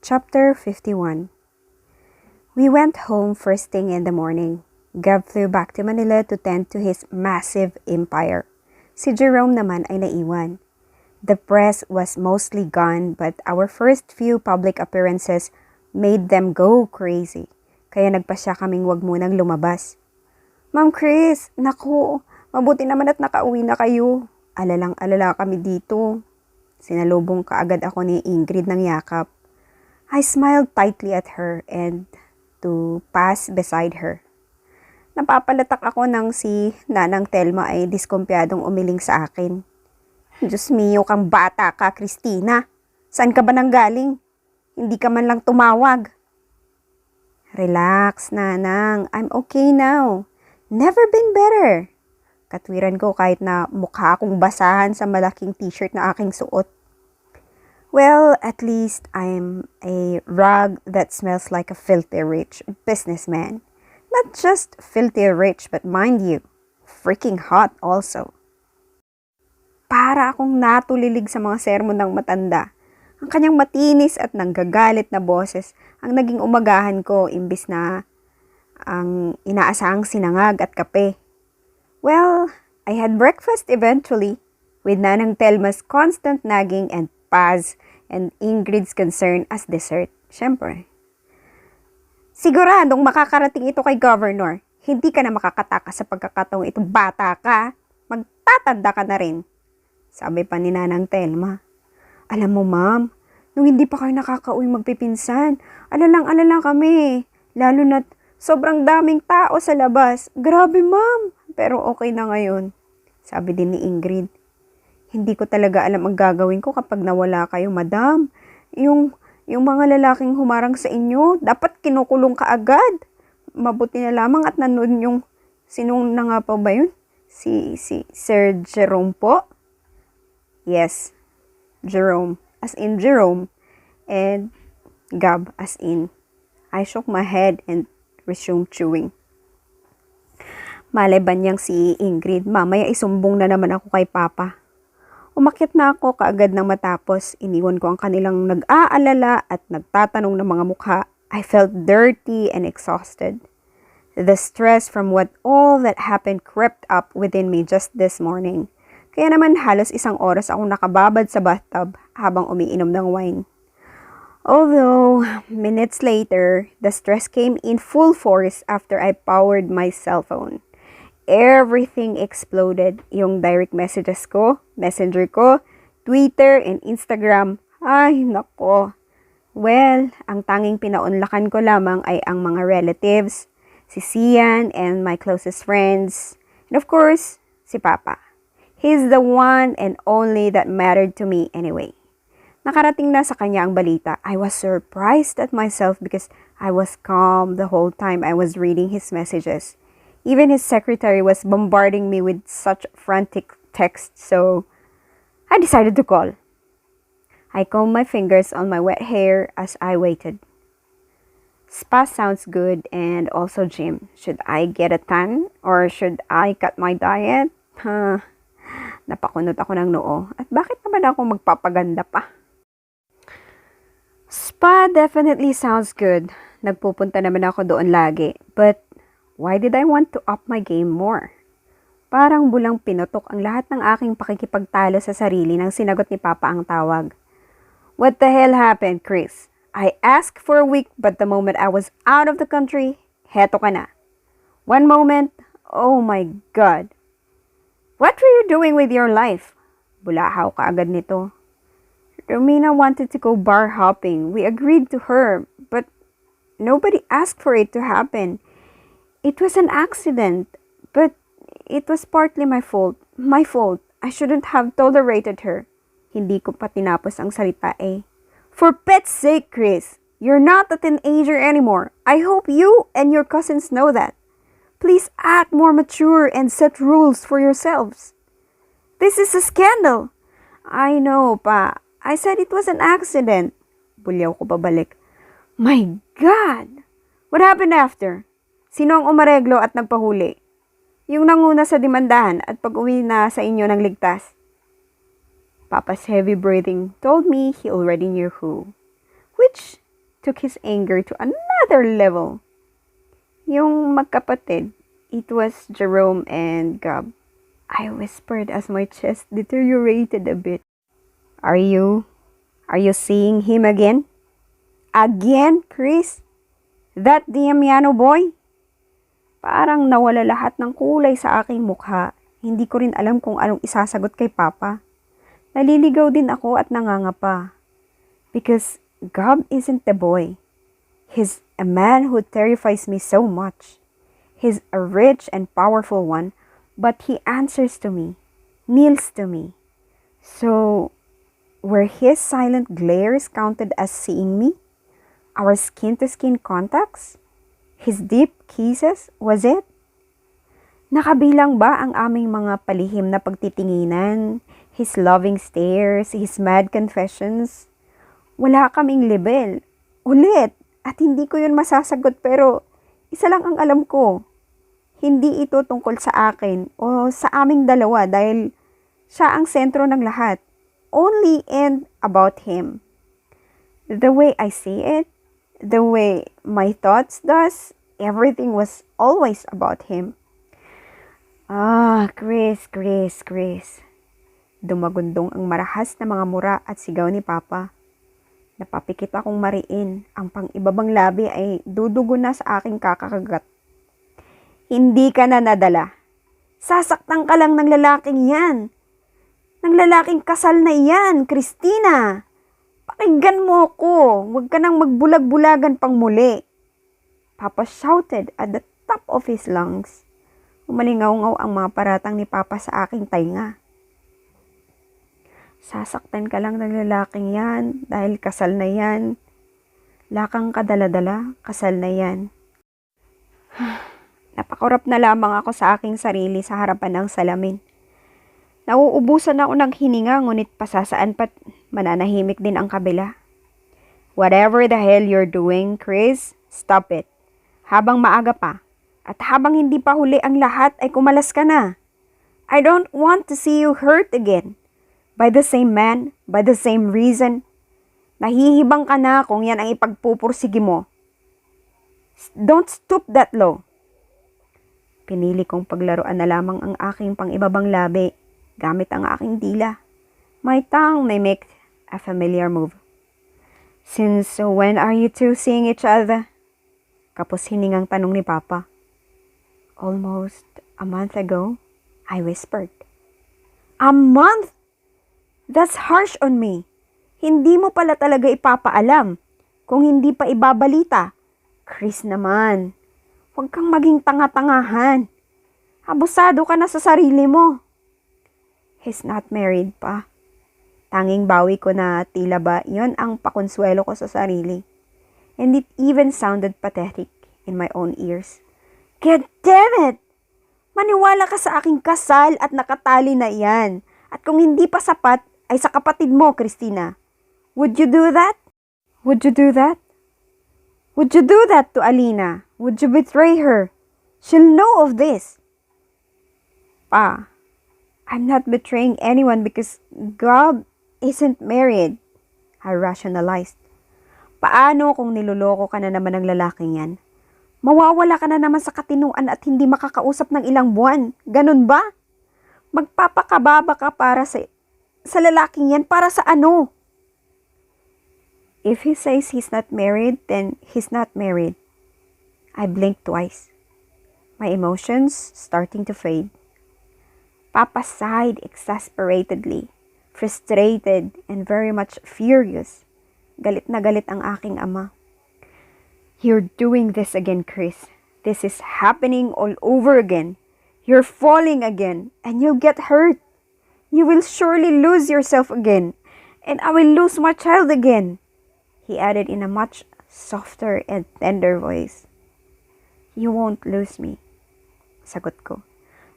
Chapter 51. We went home first thing in the morning. Gab flew back to Manila to tend to his massive empire. Si Jerome naman ay naiwan. The press was mostly gone but our first few public appearances made them go crazy. Kaya nagpasya kaming wag munang lumabas. Ma'am Chris, naku, mabuti naman at nakauwi na kayo. Alalang-alala kami dito. Sinalubong kaagad ako ni Ingrid ng yakap. I smiled tightly at her and to pass beside her. Napapalatak ako nang si Nanang Telma ay diskumpiyadong umiling sa akin. Diyos mio, kang bata ka, Christina. Saan ka ba nanggaling? Hindi ka man lang tumawag. Relax, Nanang. I'm okay now. Never been better. Katwiran ko kahit na mukha akong basahan sa malaking t-shirt na aking suot. Well, at least I'm a rug that smells like a filthy rich businessman. Not just filthy rich, but mind you, freaking hot also. Para akong natulilig sa mga sermon ng matanda. Ang kanyang matinis at nanggagalit na boses ang naging umagahan ko imbis na ang inaasahang sinangag at kape. Well, I had breakfast eventually with Nanang Telma's constant nagging and Paz and Ingrid's concern as dessert. Siyempre. Siguradong makakarating ito kay Governor. Hindi ka na makakatakas sa pagkakataong itong bata ka. Magtatanda ka na rin. Sabi pa ni Nanang Telma. Alam mo, ma'am, nung hindi pa kayo nakakauwi magpipinsan, alalang-alala kami. Lalo na't sobrang daming tao sa labas. Grabe, ma'am. Pero okay na ngayon. Sabi din ni Ingrid. Hindi ko talaga alam ang gagawin ko kapag nawala kayo, madam. Yung mga lalaking humarang sa inyo, dapat kinukulong ka agad. Mabuti na lamang at nanood yung, sinong na nga pa ba yun? Si Sir Jerome po? Yes, Jerome. As in Jerome. And Gab as in. I shook my head and resumed chewing. Malay ba niyang si Ingrid, mamaya isumbong na naman ako kay Papa. Umakyat na ako kaagad nang matapos. Iniwan ko ang kanilang nag-aalala at nagtatanong ng mga mukha. I felt dirty and exhausted. The stress from what all that happened crept up within me just this morning. Kaya naman halos isang oras akong nakababad sa bathtub habang umiinom ng wine. Although, minutes later, the stress came in full force after I powered my cell phone. Everything exploded. Yung direct messages ko, messenger ko, Twitter and Instagram. Ay, nako. Well, ang tanging pinaunlakan ko lamang ay ang mga relatives, si Sian and my closest friends, and of course, si Papa. He's the one and only that mattered to me anyway. Nakarating na sa kanya ang balita. I was surprised at myself because I was calm the whole time I was reading his messages. Even his secretary was bombarding me with such frantic texts, so I decided to call. I combed my fingers on my wet hair as I waited. Spa sounds good and also gym. Should I get a tan or should I cut my diet? Napakunot ako ng noo. At bakit naman ako magpapaganda pa? Spa definitely sounds good. Nagpupunta naman ako doon lagi. But why did I want to up my game more? Parang bulang pinutok ang lahat ng aking pakikipagtalo sa sarili nang sinagot ni Papa ang tawag. What the hell happened, Chris? I asked for a week but the moment I was out of the country, heto ka na. One moment, oh my God. What were you doing with your life? Bulahaw ka agad nito. Romina wanted to go bar hopping. We agreed to her, but nobody asked for it to happen. It was an accident, but it was partly my fault. My fault. I shouldn't have tolerated her. Hindi ko pa tinapos ang salita eh. For pet's sake, Chris, you're not a teenager anymore. I hope you and your cousins know that. Please act more mature and set rules for yourselves. This is a scandal. I know, Pa. I said it was an accident. Bulyaw ko babalik. My God! What happened after? Sino ang umareglo at nagpahuli? Yung nanguna sa demandahan at pag-uwi na sa inyo ng ligtas. Papa's heavy breathing told me he already knew who, which took his anger to another level. Yung magkapatid, it was Jerome and Gab. I whispered as my chest deteriorated a bit. Are you seeing him again? Again, Chris? That Damiano boy? Parang nawala lahat ng kulay sa aking mukha. Hindi ko rin alam kung anong isasagot kay Papa. Naliligaw din ako at nangangapa. Because Gab isn't the boy. He's a man who terrifies me so much. He's a rich and powerful one, but he answers to me, kneels to me. So, were his silent glares counted as seeing me? Our skin-to-skin contacts? His deep kisses, was it? Nakabilang ba ang aming mga palihim na pagtitinginan, his loving stares, his mad confessions? Wala kaming libel. Ulit, at hindi ko yun masasagot pero isa lang ang alam ko. Hindi ito tungkol sa akin o sa aming dalawa dahil siya ang sentro ng lahat. Only and about him. The way I see it, the way my thoughts does, everything was always about him. Chris. Dumagundong ang marahas na mga mura at sigaw ni Papa. Napapikit akong mariin. Ang pang-ibabang labi ay dudugo na sa aking kakakagat. Hindi ka na nadala. Sasaktan ka lang ng lalaking yan. Ng lalaking kasal na yan, Christina. Pakinggan mo ko. Huwag ka nang magbulag-bulagan pang muli. Papa shouted at the top of his lungs. Umalingaw-ngaw ang mga paratang ni Papa sa aking tainga. Sasaktan ka lang ng lalaking yan dahil kasal na yan. Lakang kadala-dala, kasal na yan. Napakurap na lamang ako sa aking sarili sa harapan ng salamin. Nauubusan ako ng hininga ngunit pasasaan pat mananahimik din ang kabila. Whatever the hell you're doing, Chris, stop it. Habang maaga pa at habang hindi pa huli ang lahat ay kumalas ka na. I don't want to see you hurt again. By the same man, by the same reason. Nahihibang ka na kung yan ang ipagpupursige mo. Don't stoop that low. Pinili kong paglaruan na lamang ang aking pang-ibabang labi gamit ang aking dila. My tongue may make a familiar move. Since when are you two seeing each other? Kapos hiningang tanong ni Papa. Almost a month ago, I whispered. A month? That's harsh on me. Hindi mo pala talaga ipapaalam. Kung hindi pa ibabalita. Chris naman, huwag kang maging tanga-tangahan. Abusado ka na sa sarili mo. He's not married pa. Tanging bawi ko na tila ba yon ang pakonsuelo ko sa sarili. And it even sounded pathetic in my own ears. God damn it! Maniwala ka sa aking kasal at nakatali na iyan. At kung hindi pa sapat, ay sa kapatid mo, Christina. Would you do that? Would you do that? Would you do that to Alina? Would you betray her? She'll know of this. Pa, I'm not betraying anyone because Gab isn't married. I rationalized. Paano kung niloloko ka na naman ng lalaking yan? Mawawala ka na naman sa katinuan at hindi makakausap ng ilang buwan. Ganun ba? Magpapakababa ka para sa lalaking yan para sa ano? If he says he's not married, then he's not married. I blinked twice. My emotions starting to fade. Papa sighed exasperatedly, frustrated and very much furious. Galit na galit ang aking ama. You're doing this again, Chris. This is happening all over again. You're falling again and you'll get hurt. You will surely lose yourself again and I will lose my child again. He added in a much softer and tender voice. You won't lose me. Sagot ko.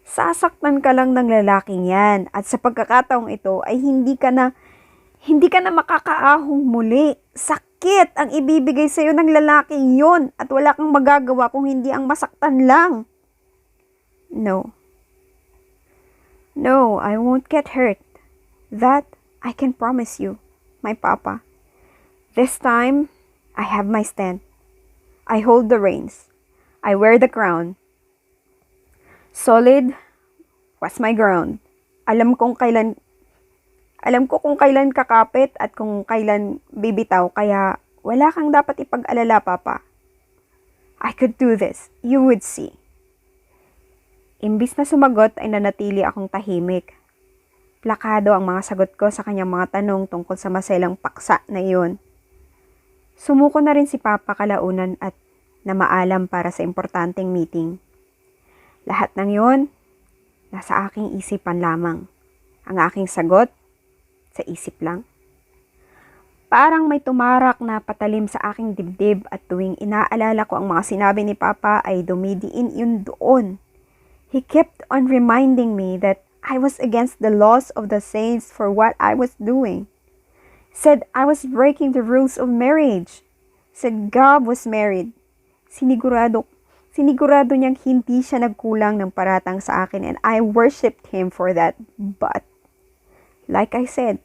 Sasaktan ka lang ng lalaking yan at sa pagkakataong ito ay hindi ka na makakaahong muli. sakit ang ibibigay sa'yo ng lalaking yon at wala kang magagawa kung hindi ang masaktan lang. No. No, I won't get hurt. That I can promise you, my papa. This time, I have my stand. I hold the reins. I wear the crown. Solid was my ground. Alam ko kung kailan kakapit at kung kailan bibitaw, kaya wala kang dapat ipag-alala, papa. I could do this. You would see. Imbis na sumagot ay nanatili akong tahimik. Plakado ang mga sagot ko sa kanyang mga tanong tungkol sa maselang paksa na iyon. Sumuko na rin si Papa kalaunan at namaalam para sa importanteng meeting. Lahat ng iyon, nasa aking isipan lamang. Ang aking sagot, sa isip lang. Parang may tumarak na patalim sa aking dibdib at tuwing inaalala ko ang mga sinabi ni Papa ay dumidiin yun doon. He kept on reminding me that I was against the laws of the saints for what I was doing. Said I was breaking the rules of marriage. Said God was married. Sinigurado niyang hindi siya nagkulang ng paratang sa akin and I worshipped him for that. But, like I said,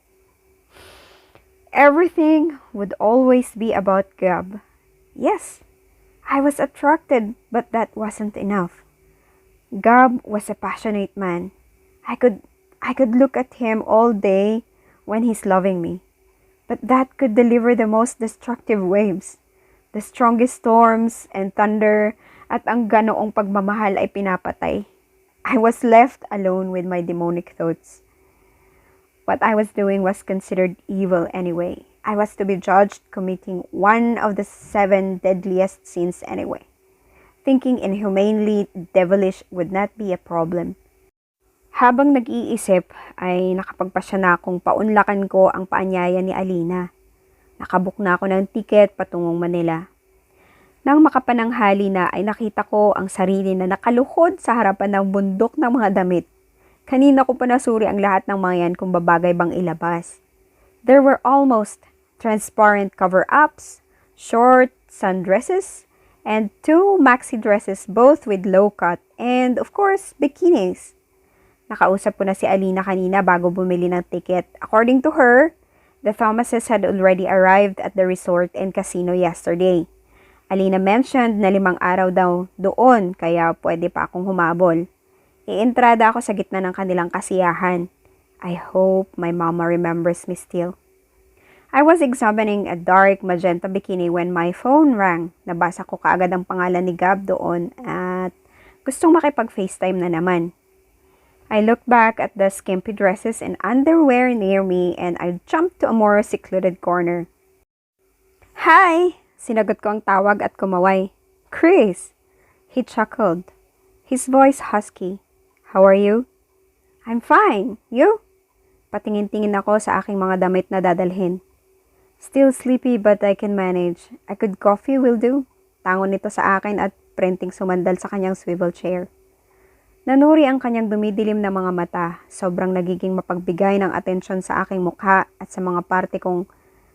everything would always be about God. Yes, I was attracted, but that wasn't enough. Gab was a passionate man. I could look at him all day when he's loving me. But that could deliver the most destructive waves, the strongest storms and thunder, at ang ganoong pagmamahal ay pinapatay. I was left alone with my demonic thoughts. What I was doing was considered evil anyway. I was to be judged committing one of the 7 deadliest sins anyway. Thinking inhumanely devilish would not be a problem. Habang nag-iisip ay nakapagpasya na akong paunlakan ko ang paanyaya ni Alina. Nakabook na ako ng tiket patungong Manila. Nang makapananghali na ay nakita ko ang sarili na nakaluhod sa harapan ng bundok ng mga damit. Kanina ko pa nasuri ang lahat ng mga yan kung babagay bang ilabas. There were almost transparent cover-ups, short sundresses, and 2 maxi dresses both with low cut and of course bikinis. Nakausap ko na si Alina kanina bago bumili ng ticket. According to her, the Thomases had already arrived at the resort and casino yesterday. Alina mentioned na 5 araw daw doon kaya pwede pa akong humabol. Ientrada ako sa gitna ng kanilang kasiyahan. I hope my mama remembers me still. I was examining a dark magenta bikini when my phone rang. Nabasa ko kaagad ang pangalan ni Gab doon at gustong makipag-FaceTime na naman. I looked back at the skimpy dresses and underwear near me and I jumped to a more secluded corner. Hi! Sinagot ko ang tawag at kumaway. Chris! He chuckled. His voice husky. How are you? I'm fine. You? Patingin-tingin ako sa aking mga damit na dadalhin. Still sleepy but I can manage. A good coffee will do. Tangon nito sa akin at printing sumandal sa kanyang swivel chair. Nanuri ang kanyang dumidilim na mga mata. Sobrang nagiging mapagbigay ng atensyon sa aking mukha at sa mga parte kong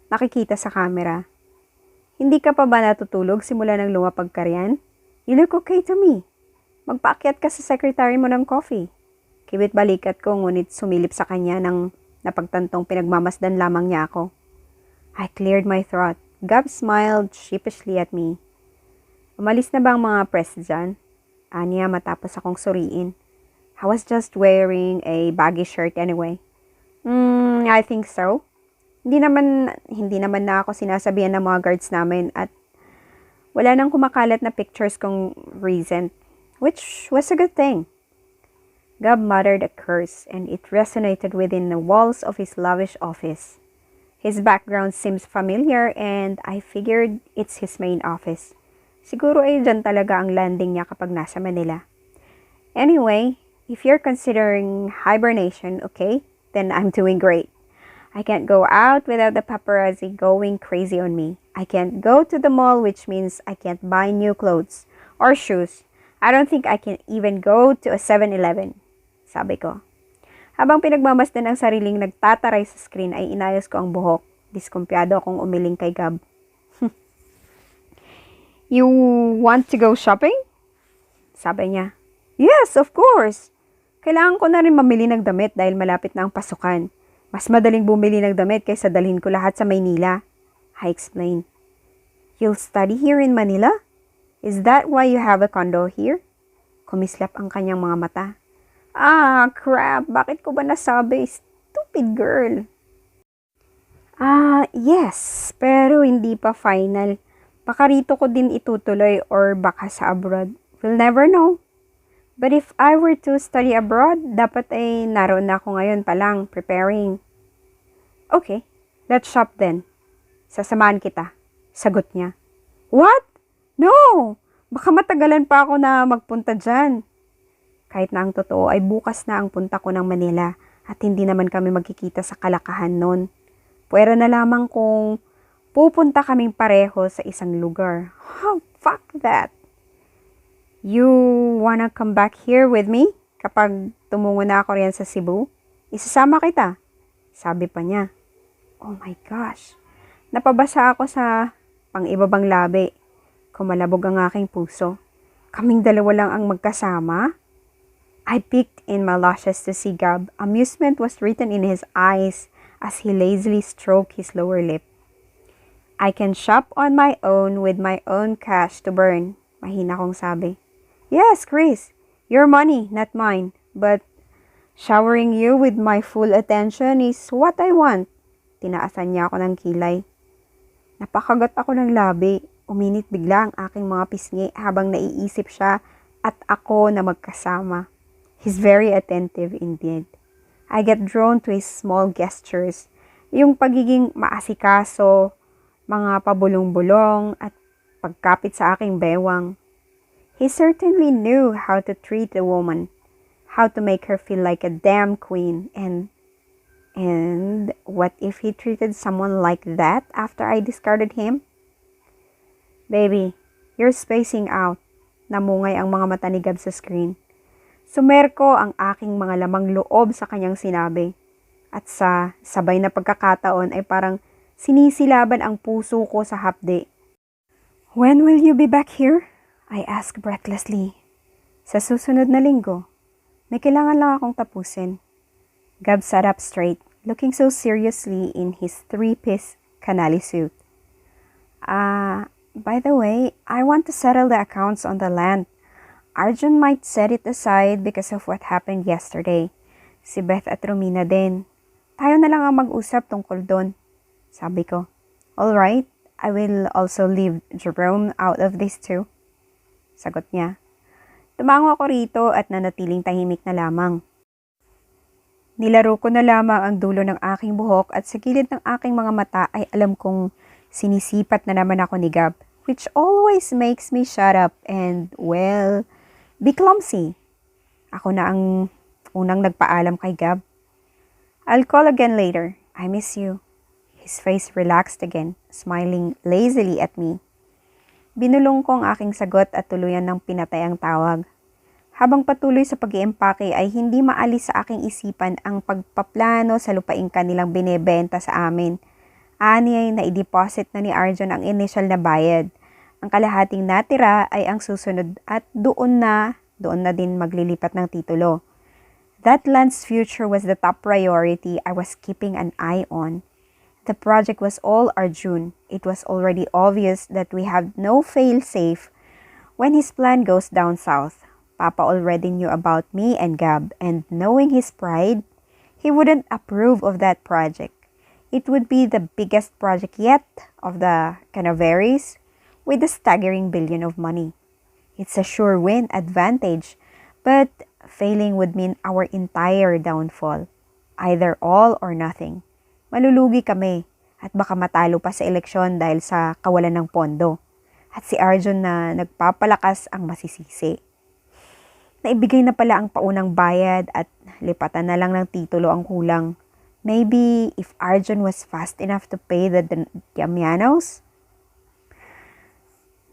nakikita sa kamera. Hindi ka pa ba natutulog simula ng lumapag ka riyan? You look okay to me. Magpaakyat ka sa secretary mo ng coffee. Kibit balikat ko ngunit sumilip sa kanya nang napagtantong pinagmamasdan lamang niya ako. I cleared my throat. Gab smiled sheepishly at me. Umalis na ba ang mga press dyan? Anya matapos akong suriin. I was just wearing a baggy shirt anyway. I think so. Hindi naman na ako sinasabihan ng mga guards namin at wala nang kumakalat na pictures kong recent, which was a good thing. Gab muttered a curse and it resonated within the walls of his lavish office. His background seems familiar and I figured it's his main office. Siguro ay dyan talaga ang landing niya kapag nasa Manila. Anyway, if you're considering hibernation, okay, then I'm doing great. I can't go out without the paparazzi going crazy on me. I can't go to the mall, which means I can't buy new clothes or shoes. I don't think I can even go to a 7-Eleven, sabi ko. Habang pinagmamasdan ang sariling nagtataray sa screen ay inayos ko ang buhok. Diskumpiyado akong umiling kay Gab. You want to go shopping? Sabi niya. Yes, of course. Kailangan ko na rin mamili ng damit dahil malapit na ang pasukan. Mas madaling bumili ng damit kaysa dalhin ko lahat sa Maynila. I explained. You'll study here in Manila? Is that why you have a condo here? Kumislap ang kanyang mga mata. Ah, crap. Bakit ko ba nasabi? Stupid girl. Yes. Pero hindi pa final. Baka rito ko din itutuloy or baka sa abroad. We'll never know. But if I were to study abroad, dapat ay naroon na ako ngayon pa lang, preparing. Okay, let's shop then. Sasamahan kita. Sagot niya. What? No! Baka matagalan pa ako na magpunta dyan. Kahit na ang totoo ay bukas na ang punta ko ng Manila at hindi naman kami magkikita sa Kalakahan noon. Pwera na lamang kung pupunta kaming pareho sa isang lugar. Oh, fuck that! You wanna come back here with me? Kapag tumungo na ako riyan sa Cebu? Isasama kita. Sabi pa niya. Oh my gosh. Napabasa ako sa pang-ibabang labi. Kumalabog ang aking puso. Kaming dalawa lang ang magkasama? I peeked in my lashes to see Gab. Amusement was written in his eyes as he lazily stroked his lower lip. I can shop on my own with my own cash to burn. Mahina kong sabi. Yes, Chris. Your money, not mine. But showering you with my full attention is what I want. Tinaasan niya ako ng kilay. Napakagat ako ng labi. Uminit bigla ang aking mga pisngi habang naiisip siya at ako na magkasama. He's very attentive indeed. I get drawn to his small gestures. Yung pagiging maasikaso, mga pabulong-bulong at pagkapit sa aking bewang. He certainly knew how to treat a woman, how to make her feel like a damn queen, and what if he treated someone like that after I discarded him? Baby, you're spacing out. Namungay ang mga mata ni Gab sa screen. Sumerko ang aking mga lamang loob sa kanyang sinabi. At sa sabay na pagkakataon ay parang sinisilaban ang puso ko sa hapde. When will you be back here? I asked breathlessly. Sa susunod na linggo. May kailangan lang akong tapusin. Gab sat up straight, looking so seriously in his three-piece canali suit. By the way, I want to settle the accounts on the land. Arjun might set it aside because of what happened yesterday. Si Beth at Romina din. Tayo na lang ang mag-usap tungkol doon. Sabi ko. Alright, I will also leave Jerome out of this too. Sagot niya. Tumango ako rito at nanatiling tahimik na lamang. Nilaro ko na lamang ang dulo ng aking buhok at sa gilid ng aking mga mata ay alam kong sinisipat na naman ako ni Gab, which always makes me shut up and, well, be clumsy. Ako na ang unang nagpaalam kay Gab. I'll call again later. I miss you. His face relaxed again, smiling lazily at me. Binulong ko ang aking sagot at tuluyan ng pinatay ang tawag. Habang patuloy sa pag-iempake ay hindi maalis sa aking isipan ang pagpaplano sa lupaing kanilang binebenta sa amin. Ani ay naideposit na ni Arjun ang initial na bayad. Ang kalahating natira ay ang susunod at doon na din maglilipat ng titulo. That land's future was the top priority I was keeping an eye on. The project was all Arjun. It was already obvious that we have no fail-safe when his plan goes down south. Papa already knew about me and Gab, and knowing his pride, he wouldn't approve of that project. It would be the biggest project yet of the Canaveries with a staggering billion of money. It's a sure win advantage, but failing would mean our entire downfall. Either all or nothing. Malulugi kami at baka matalo pa sa eleksyon dahil sa kawalan ng pondo. At si Arjun na nagpapalakas ang masisisi. Naibigay na pala ang paunang bayad at lipatan na lang ng titulo ang kulang. Maybe if Arjun was fast enough to pay the Damianos,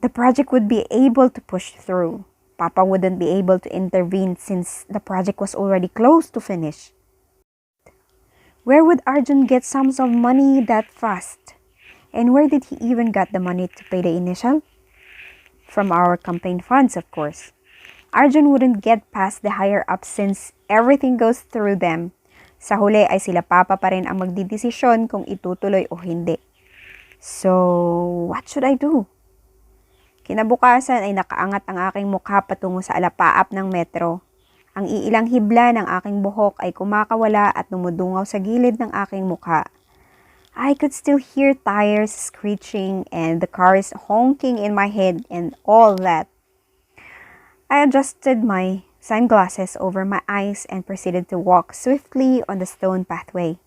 the project would be able to push through. Papa wouldn't be able to intervene since the project was already close to finish. Where would Arjun get sums of money that fast? And where did he even get the money to pay the initial? From our campaign funds, of course. Arjun wouldn't get past the higher-ups since everything goes through them. Sa huli ay sila papa pa rin ang magdidesisyon kung itutuloy o hindi. So, what should I do? Kinabukasan ay nakaangat ang aking mukha patungo sa alapaap ng metro. Ang iilang hibla ng aking buhok ay kumakawala at dumudungaw sa gilid ng aking mukha. I could still hear tires screeching and the cars honking in my head and all that. I adjusted my sunglasses over my eyes and proceeded to walk swiftly on the stone pathway.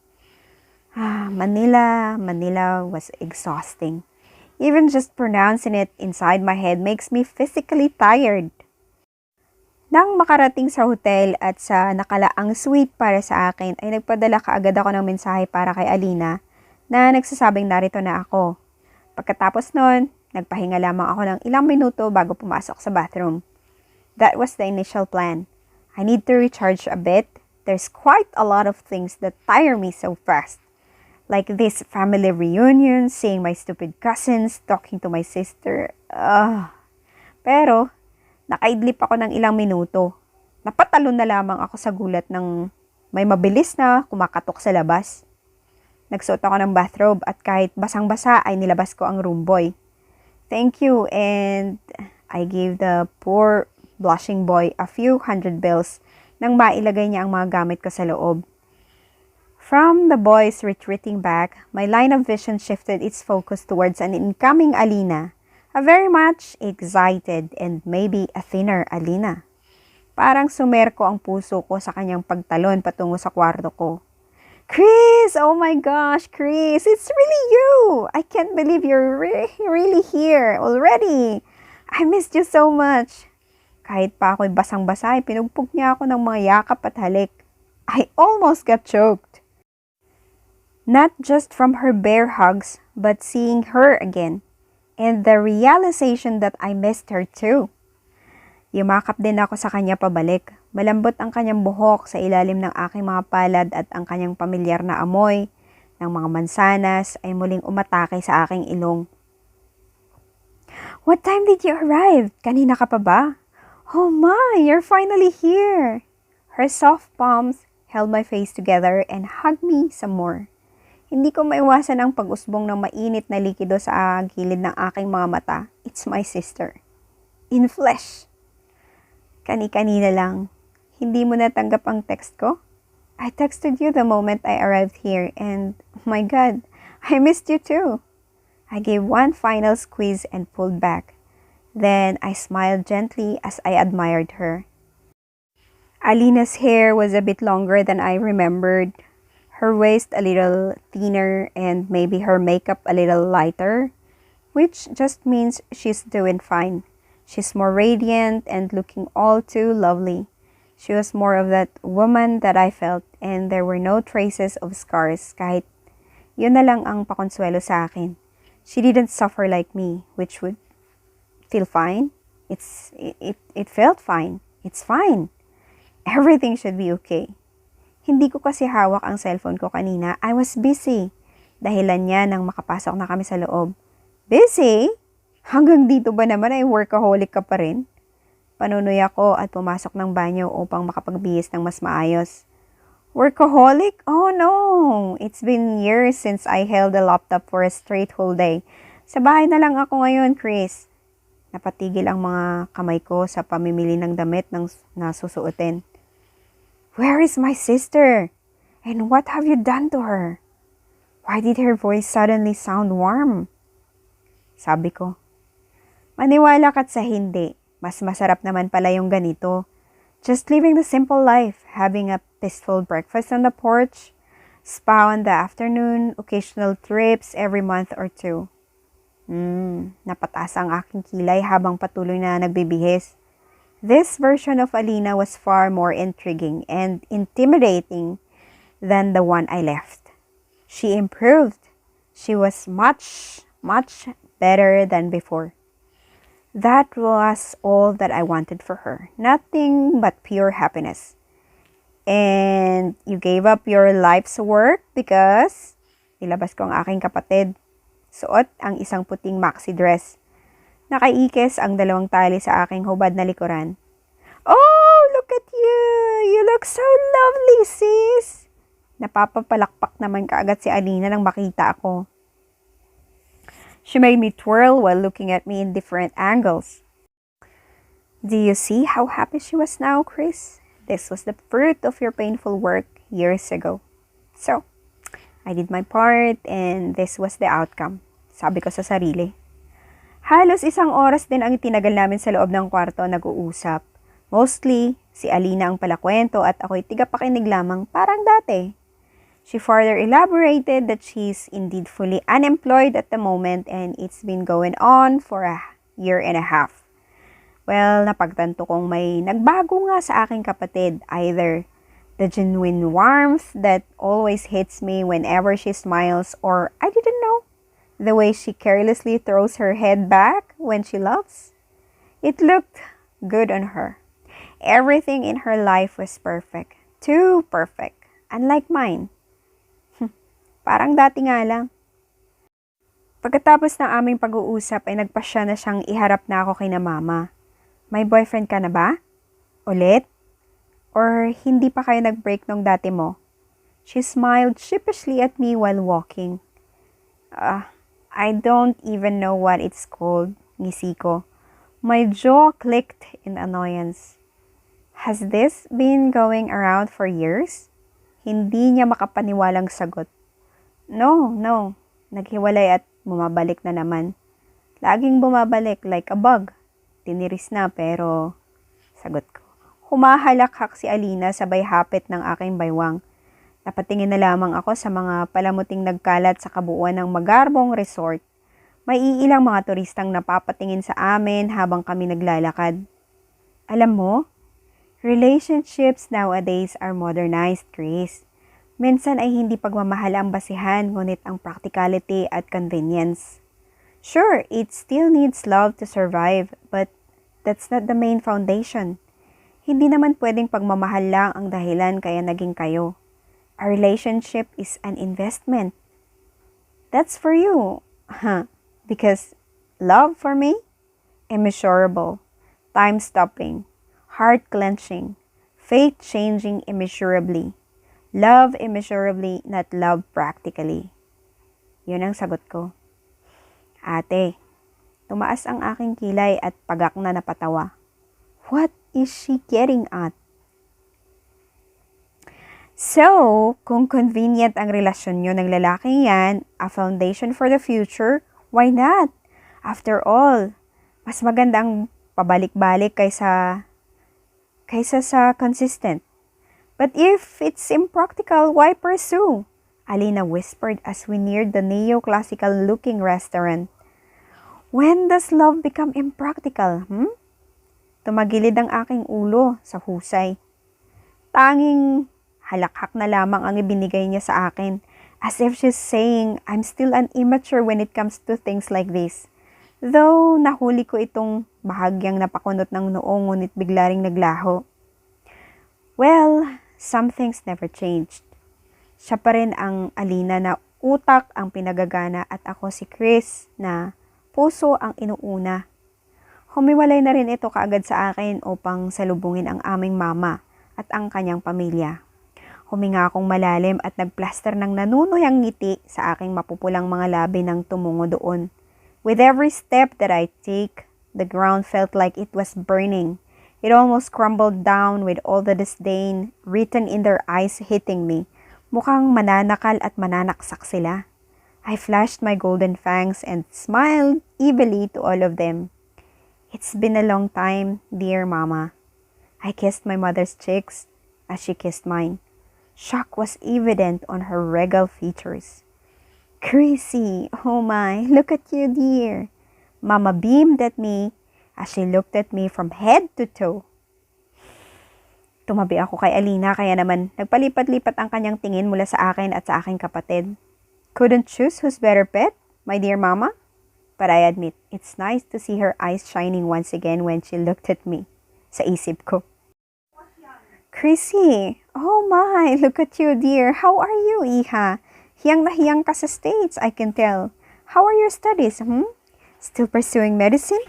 Manila was exhausting. Even just pronouncing it inside my head makes me physically tired. Nang makarating sa hotel at sa nakalaang suite para sa akin, ay nagpadala kaagad ako ng mensahe para kay Alina na nagsasabing narito na ako. Pagkatapos nun, nagpahinga lamang ako ng ilang minuto bago pumasok sa bathroom. That was the initial plan. I need to recharge a bit. There's quite a lot of things that tire me so fast. Like this family reunion, seeing my stupid cousins, talking to my sister. Pero, nakaidlip ako ng ilang minuto. Napatalon na lamang ako sa gulat ng may mabilis na kumakatok sa labas. Nagsuot ako ng bathrobe at kahit basang-basa ay nilabas ko ang room boy. Thank you, and I gave the poor blushing boy a few hundred bills nang mailagay niya ang mga gamit ko sa loob. From the boys retreating back, my line of vision shifted its focus towards an incoming Alina. A very much excited and maybe a thinner Alina. Parang sumerko ang puso ko sa kanyang pagtalon patungo sa kwarto ko. Chris! Oh my gosh, Chris! It's really you! I can't believe you're really here already! I missed you so much! Kahit pa ako'y basang-basa, pinugpog niya ako ng mga yakap at halik. I almost got choked. Not just from her bear hugs, but seeing her again. And the realization that I missed her too. Yumakap din ako sa kanya pabalik. Malambot ang kanyang buhok sa ilalim ng aking mga palad at ang kanyang pamilyar na amoy ng mga mansanas ay muling umatake sa aking ilong. What time did you arrive? Kanina ka pa ba? Oh my, you're finally here. Her soft palms held my face together and hugged me some more. Hindi ko maiwasan ang pag-usbong ng mainit na likido sa gilid ng aking mga mata. It's my sister. In flesh. Kani-kanina lang. Hindi mo natanggap ang text ko? I texted you the moment I arrived here and, oh my God, I missed you too. I gave one final squeeze and pulled back. Then I smiled gently as I admired her. Alina's hair was a bit longer than I remembered. Her waist a little thinner and maybe her makeup a little lighter, which just means she's doing fine. She's more radiant and looking all too lovely. She was more of that woman that I felt and there were no traces of scars kahit yun na lang ang pakonsuelo sa akin. She didn't suffer like me, which would feel fine. It felt fine. It's fine. Everything should be okay. Hindi ko kasi hawak ang cellphone ko kanina. I was busy. Dahilan niya nang makapasok na kami sa loob. Busy? Hanggang dito ba naman ay workaholic ka pa rin? Panunoy ako at pumasok ng banyo upang makapagbihis ng mas maayos. Workaholic? Oh no! It's been years since I held a laptop for a straight whole day. Sa bahay na lang ako ngayon, Chris. Napatigil ang mga kamay ko sa pamimili ng damit na susuotin. Where is my sister? And what have you done to her? Why did her voice suddenly sound warm? Sabi ko. Maniwala ka't sa hindi. Mas masarap naman pala yung ganito. Just living the simple life, having a peaceful breakfast on the porch, spa in the afternoon, occasional trips every month or two. Napataas ang aking kilay habang patuloy na nagbibihis. This version of Alina was far more intriguing and intimidating than the one I left. She improved. She was much better than before. That was all that I wanted for her. Nothing but pure happiness. And you gave up your life's work because ilabas ko ang aking kapatid. Suot ang isang puting maxi dress. Nakaikis ang dalawang tali sa aking hubad na likuran. Oh, look at you! You look so lovely, sis! Napapapalakpak naman kaagad si Alina nang makita ako. She made me twirl while looking at me in different angles. Do you see how happy she was now, Chris? This was the fruit of your painful work years ago. So, I did my part and this was the outcome. Sabi ko sa sarili. Halos 1 oras din ang itinagal namin sa loob ng kwarto nag-uusap. Mostly, si Alina ang palakwento at ako'y tigapakinig lamang parang dati. She further elaborated that she's indeed fully unemployed at the moment and it's been going on for a year and a half. Well, napagtanto kong may nagbago nga sa aking kapatid. Either the genuine warmth that always hits me whenever she smiles or I didn't know, the way she carelessly throws her head back when she laughs. It looked good on her. Everything in her life was perfect. Too perfect. Unlike mine. Parang dati nga lang. Pagkatapos ng aming pag-uusap ay nagpasya na siyang iharap na ako kina mama. May boyfriend ka na ba? Ulit? Or hindi pa kayo nag-break nung dati mo? She smiled sheepishly at me while walking. I don't even know what it's called, ngisi ko. My jaw clicked in annoyance. Has this been going around for years? Hindi niya makapaniwalang sagot. No. Naghiwalay at bumabalik na naman. Laging bumabalik like a bug. Tiniris na pero, sagot ko. Humahalakhak si Alina sabay hapit ng aking baywang. Napatingin na lamang ako sa mga palamuting nagkalat sa kabuuan ng magarbong resort. May iilang mga turistang napapatingin sa amin habang kami naglalakad. Alam mo, relationships nowadays are modernized, Chris. Minsan ay hindi pagmamahal ang basihan, ngunit ang practicality at convenience. Sure, it still needs love to survive, but that's not the main foundation. Hindi naman pwedeng pagmamahal lang ang dahilan kaya naging kayo. A relationship is an investment. That's for you. Because love for me? Immeasurable, time-stopping, heart-clenching, faith-changing immeasurably. Love immeasurably, not love practically. Yun ang sagot ko. Ate, tumaas ang aking kilay at pagak na napatawa. What is she getting at? So, kung convenient ang relasyon nyo ng lalaking yan, a foundation for the future, why not? After all, mas magandang pabalik-balik kaysa sa consistent. But if it's impractical, why pursue? Alina whispered as we neared the neoclassical-looking restaurant. When does love become impractical, Tumagilid ang aking ulo sa husay. Tanging halakhak na lamang ang ibinigay niya sa akin, as if she's saying, I'm still an immature when it comes to things like this. Though nahuli ko itong bahagyang napakunot ng noong ngunit bigla ring naglaho. Well, some things never changed. Siya pa rin ang Alina na utak ang pinagagana at ako si Chris na puso ang inuuna. Humiwalay na rin ito kaagad sa akin upang salubungin ang aming mama at ang kanyang pamilya. Huminga akong malalim at nagplaster ng nanunuyang ngiti sa aking mapupulang mga labi nang tumungo doon. With every step that I take, the ground felt like it was burning. It almost crumbled down with all the disdain written in their eyes hitting me. Mukhang mananakal at mananaksak sila. I flashed my golden fangs and smiled evilly to all of them. It's been a long time, dear Mama. I kissed my mother's cheeks as she kissed mine. Shock was evident on her regal features. Chrissy, oh my, look at you, dear. Mama beamed at me as she looked at me from head to toe. Tumabi ako kay Alina kaya naman nagpalipat-lipat ang kanyang tingin mula sa akin at sa aking kapatid. Couldn't choose who's better pet, my dear Mama? But I admit, it's nice to see her eyes shining once again when she looked at me. Sa isip ko. Chrissy, oh my, look at you, dear. How are you, Iha? Hiyang na hiyang ka sa States, I can tell. How are your studies, Still pursuing medicine?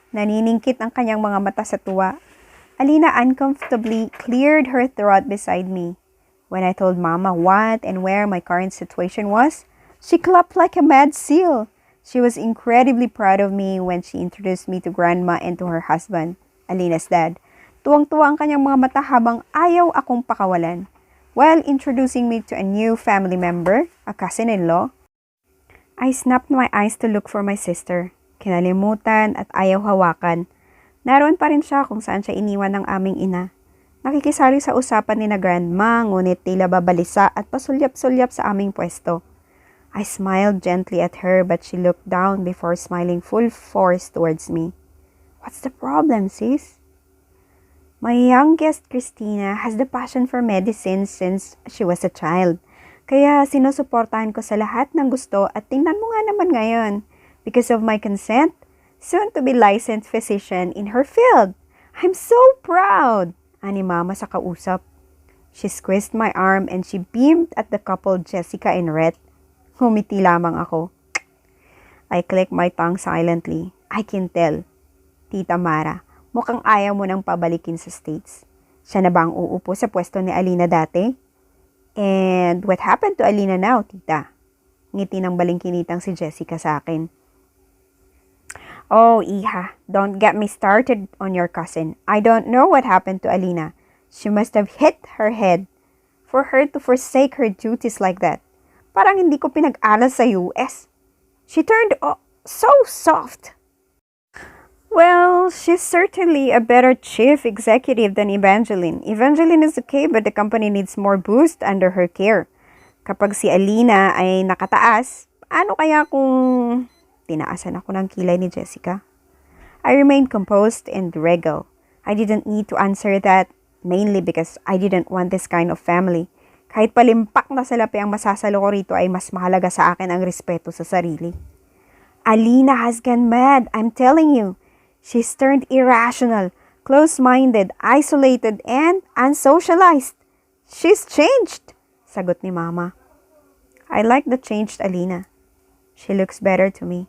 Naniningkit ang kanyang mga mata sa tuwa. Alina uncomfortably cleared her throat beside me. When I told Mama what and where my current situation was, she clapped like a mad seal. She was incredibly proud of me when she introduced me to Grandma and to her husband, Alina's dad. Tuwang-tuwa ang kanyang mga mata habang ayaw akong pakawalan. While introducing me to a new family member, a cousin-in-law, I snapped my eyes to look for my sister. Kinalimutan at ayaw hawakan. Naroon pa rin siya kung saan siya iniwan ng aming ina. Nakikisali sa usapan ni na grandma, ngunit tila babalisa at pasulyap-sulyap sa aming pwesto. I smiled gently at her but she looked down before smiling full force towards me. What's the problem, sis? My youngest, Christina, has the passion for medicine since she was a child. Kaya sinusuportahan ko sa lahat ng gusto at tingnan mo nga naman ngayon. Because of my consent, soon to be licensed physician in her field. I'm so proud! Ani Mama sa kausap. She squeezed my arm and she beamed at the couple Jessica and Rhett. Humiti lamang ako. I clicked my tongue silently. I can tell. Tita Mara, mukhang ayaw mo nang pabalikin sa States. Siya na ba ang uupo sa pwesto ni Alina dati? And what happened to Alina now, tita? Ngiti ng balingkinitang si Jessica sa akin. Oh, Iha, don't get me started on your cousin. I don't know what happened to Alina. She must have hit her head for her to forsake her duties like that. Parang hindi ko pinag-aral sa US. She turned so soft. Well, she's certainly a better chief executive than Evangeline. Evangeline is okay, but the company needs more boost under her care. Kapag si Alina ay nakataas, ano kaya kung tinaasan ako ng kilay ni Jessica? I remained composed and regal. I didn't need to answer that, mainly because I didn't want this kind of family. Kahit palimpak na salapi ang masasalo ko rito ay mas mahalaga sa akin ang respeto sa sarili. Alina has gone mad, I'm telling you. She's turned irrational, close-minded, isolated, and unsocialized. She's changed, sagot ni Mama. I like the changed Alina. She looks better to me.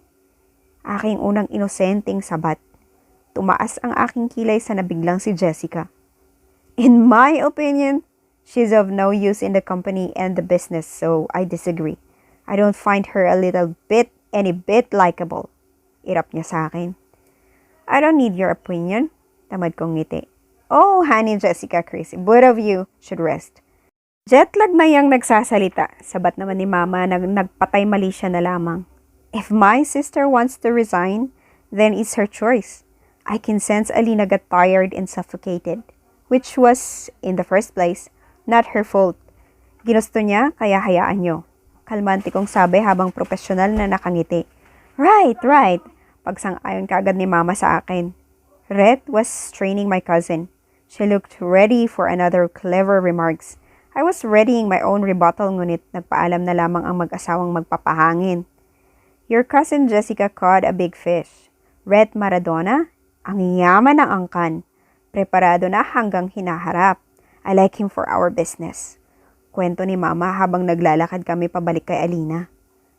Aking unang inosenteng sabat. Tumaas ang aking kilay sa nabiglang si Jessica. In my opinion, she's of no use in the company and the business, so I disagree. I don't find her any bit likable. Irap niya sa akin. I don't need your opinion. Tamad kong ngiti. Oh, honey Jessica, Chris, both of you should rest. Jetlag na yang nagsasalita. Sabat naman ni Mama na nagpatay mali siya na lamang. If my sister wants to resign, then it's her choice. I can sense Alina got tired and suffocated, which was, in the first place, not her fault. Ginusto niya, kaya hayaan niyo. Kalmante kong sabi habang profesional na nakangiti. Right. Pagsang-ayon kaagad ni Mama sa akin. Red was training my cousin. She looked ready for another clever remarks. I was readying my own rebuttal ngunit nagpaalam na lamang ang mag-asawang magpapahangin. Your cousin Jessica caught a big fish. Red Maradona, ang yaman ng angkan. Preparado na hanggang hinaharap. I like him for our business. Kwento ni Mama habang naglalakad kami pabalik kay Alina.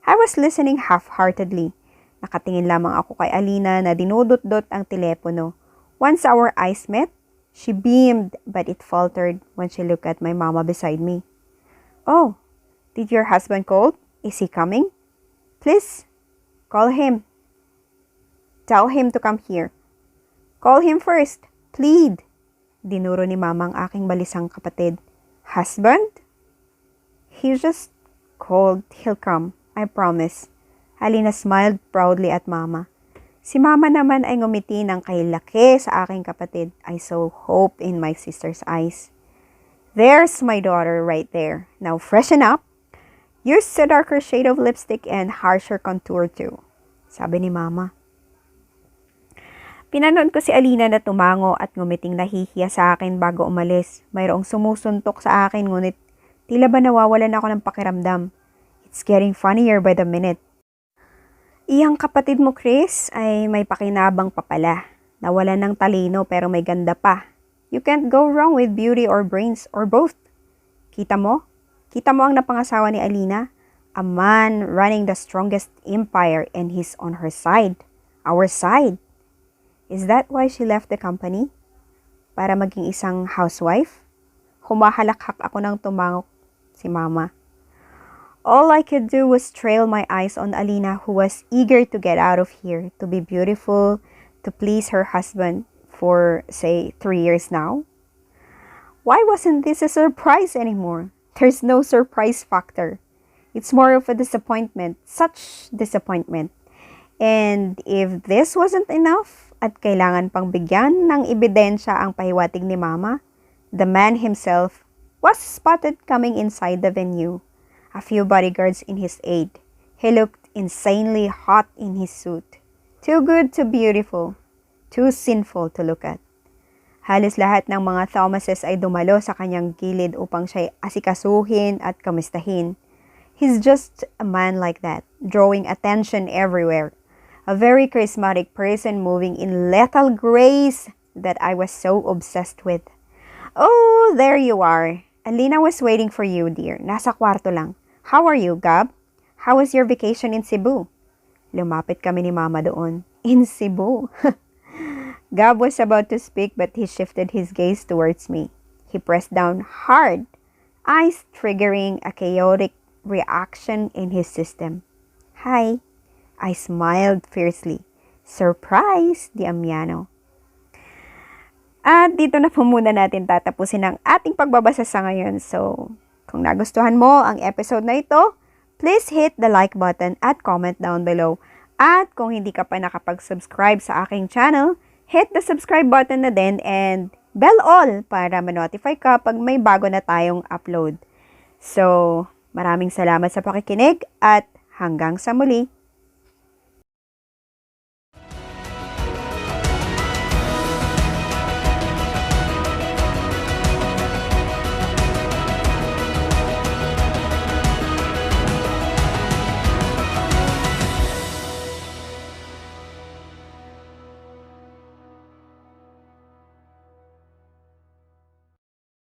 I was listening half-heartedly. Nakatingin lamang ako kay Alina na dinudot-dot ang telepono. Once our eyes met, she beamed but it faltered when she looked at my Mama beside me. Oh, did your husband call? Is he coming? Please, call him. Tell him to come here. Call him first. Plead. Dinuro ni Mama ang aking balisang kapatid. Husband? He just called. He'll come. I promise. Alina smiled proudly at Mama. Si Mama naman ay ngumiti ng kailaki sa aking kapatid. I saw hope in my sister's eyes. There's my daughter right there. Now freshen up. Use a darker shade of lipstick and harsher contour too. Sabi ni Mama. Pinanood ko si Alina na tumango at ngumiting nahihiya sa akin bago umalis. Mayroong sumusuntok sa akin ngunit tila ba nawawalan ako ng pakiramdam. It's getting funnier by the minute. Iyang kapatid mo, Chris, ay may pakinabang pa pala. Nawalan ng talino pero may ganda pa. You can't go wrong with beauty or brains or both. Kita mo? Kita mo ang napangasawa ni Alina? A man running the strongest empire and he's on her side. Our side. Is that why she left the company? Para maging isang housewife? Humahalakhak ako nang tumangok si Mama. All I could do was trail my eyes on Alina, who was eager to get out of here, to be beautiful, to please her husband for, say, 3 years now. Why wasn't this a surprise anymore? There's no surprise factor. It's more of a disappointment, such disappointment. And if this wasn't enough, at kailangan pang bigyan ng ebidensya ang pahiwatig ni Mama, the man himself was spotted coming inside the venue. A few bodyguards in his aid. He looked insanely hot in his suit. Too good to beautiful. Too sinful to look at. Halos lahat ng mga Thomases ay dumalo sa kanyang gilid upang siya asikasuhin at kamustahin. He's just a man like that, drawing attention everywhere. A very charismatic person moving in lethal grace that I was so obsessed with. Oh, there you are. Alina was waiting for you, dear. Nasa kwarto lang. How are you, Gab? How was your vacation in Cebu? Lumapit kami ni Mama doon. In Cebu? Gab was about to speak but he shifted his gaze towards me. He pressed down hard, eyes triggering a chaotic reaction in his system. Hi. I smiled fiercely. Surprise, di Amiano. At dito na po muna natin tatapusin ang ating pagbabasa sa ngayon. So, kung nagustuhan mo ang episode na ito, please hit the like button at comment down below. At kung hindi ka pa nakapag-subscribe sa aking channel, hit the subscribe button na din and bell all para ma-notify ka pag may bago na tayong upload. So, maraming salamat sa pakikinig at hanggang sa muli.